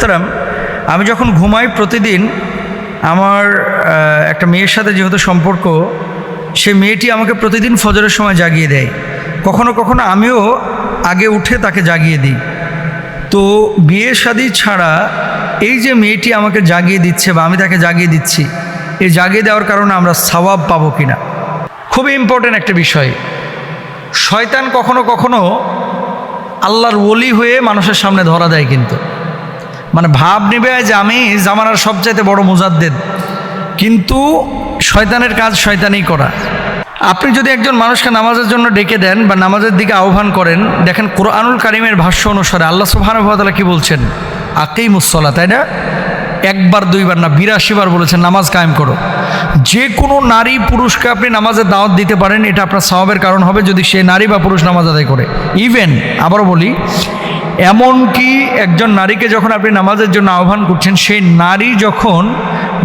মোহতারাম, আমি যখন ঘুমাই প্রতিদিন আমার একটা মেয়ের সাথে যেহেতু সম্পর্ক, সে মেয়েটি আমাকে প্রতিদিন ফজরের সময় জাগিয়ে দেয়। কখনো কখনো আমিও আগে উঠে তাকে জাগিয়ে দিই। তো বিয়ে শাদী ছাড়া এই যে মেয়েটি আমাকে জাগিয়ে দিচ্ছে বা আমি তাকে জাগিয়ে দিচ্ছি, এই জাগিয়ে দেওয়ার কারণে আমরা সওয়াব পাবো কিনা, খুবই ইম্পর্টেন্ট একটা বিষয়। শয়তান কখনো কখনো আল্লাহর ওলি হয়ে মানুষের সামনে ধরা দেয়, কিন্তু মানে ভাব নেবে যে আমি জামানার সবচাইতে বড় মুজাদ্দেদ, কিন্তু শয়তানের কাজ শয়তানই করা। আপনি যদি একজন মানুষকে নামাজের জন্য ডেকে দেন বা নামাজের দিকে আহ্বান করেন, দেখেন কোরআনুল কারীমের ভাষ্য অনুসারে আল্লাহ সুবহানাহু ওয়া তাআলা কি বলছেন? আকিমুস সালাত, তাই না? একবার দুইবার না, ৮২ বার বলেছেন নামাজ কায়েম করো। যে কোনো নারী পুরুষকে আপনি নামাজের দাওয়াত দিতে পারেন, এটা আপনার সওয়াবের কারণ হবে যদি সে নারী বা পুরুষ নামাজ আদায় করে। ইভেন আবারও বলি, এমনকি একজন নারীকে যখন আপনি নামাজের জন্য আহ্বান করছেন, সেই নারী যখন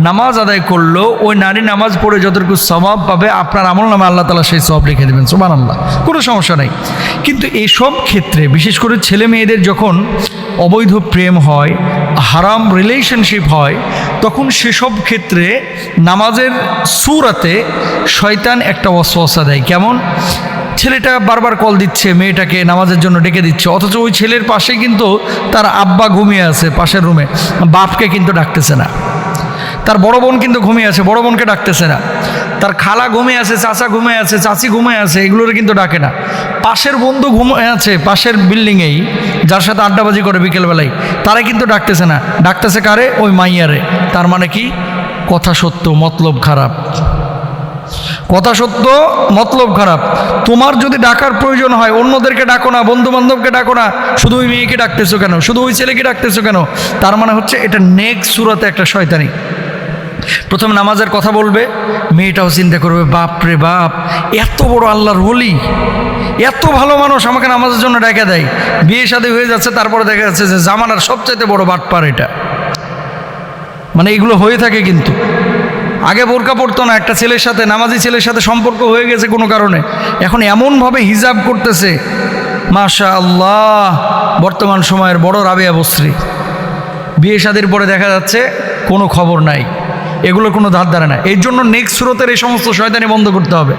নামাজ আদায় করলো, ওই নারী নামাজ পড়ে যতটুকু সওয়াব পাবে আপনার আমল নামে আল্লাহ তাআলা সেই সওয়াব লিখে দেবেন। সুবহানাল্লাহ, কোনো সমস্যা নেই। কিন্তু এসব ক্ষেত্রে বিশেষ করে ছেলে মেয়েদের যখন অবৈধ প্রেম হয়, হারাম রিলেশনশিপ হয়, তখন সেসব ক্ষেত্রে নামাজের সূরাতে শয়তান একটা ওয়াসওয়াসা দেয়। কেমন? ছেলেটা বারবার কল দিচ্ছে মেয়েটাকে নামাজের জন্য ডেকে দিচ্ছে, অথচ ওই ছেলের পাশে কিন্তু তার আব্বা ঘুমিয়ে আছে পাশের রুমে, বাপকে কিন্তু ডাকতেছে না। তার বড় বোন কিন্তু ঘুমিয়ে আছে, বড় বোনকে ডাকতেছে না। তার খালা ঘুমিয়ে আছে, চাচা ঘুমিয়ে আছে, চাচি ঘুমিয়ে আছে, এগুলোর কিন্তু ডাকে না। পাশের বন্ধু ঘুমিয়ে আছে পাশের বিল্ডিংয়েই, যার সাথে আড্ডাবাজি করে বিকেলবেলায়, তারা কিন্তু ডাকতেছে না। ডাকতেছে কারে? ওই মাইয়ারে। তার মানে কি? কথা সত্য, মতলব খারাপ। কথা সত্য, মতলব খারাপ। তোমার যদি ডাকার প্রয়োজন হয় অন্যদেরকে ডাকো না, বন্ধু বান্ধবকে ডাকো না, শুধু ওই মেয়েকে ডাকতেছো কেন, শুধু ওই ছেলেকে ডাকতেছো কেন? তার মানে হচ্ছে এটা নেক্সট সূরাতে একটা শয়তানি। প্রথমে নামাজের কথা বলবে, মেয়েটাও চিন্তা করবে বাপ রে বাপ, এত বড় আল্লাহর ওলি, এত ভালো মানুষ আমাকে নামাজের জন্য ডাকা দেয়। বিয়ে শাদী হয়ে যাচ্ছে, তারপরে দেখা যাচ্ছে যে জামানার সবচাইতে বড় বাটপার এটা। মানে এগুলো হয়ে থাকে। কিন্তু আগে বোরকা পড়তো না, একটা ছেলের সাথে, নামাজি ছেলের সাথে সম্পর্ক হয়ে গেছে কোনো কারণে, এখন এমনভাবে হিজাব করতেছে, মাশাআল্লাহ, বর্তমান সময়ের বড় রাবেয়া বস্রী। বিয়ে শাদীর পরে দেখা যাচ্ছে কোনো খবর নাই, এগুলোর কোনো ধার ধারে না। এর জন্য নেক্সট সূরাতের এই সমস্ত শয়তানি বন্ধ করতে হবে।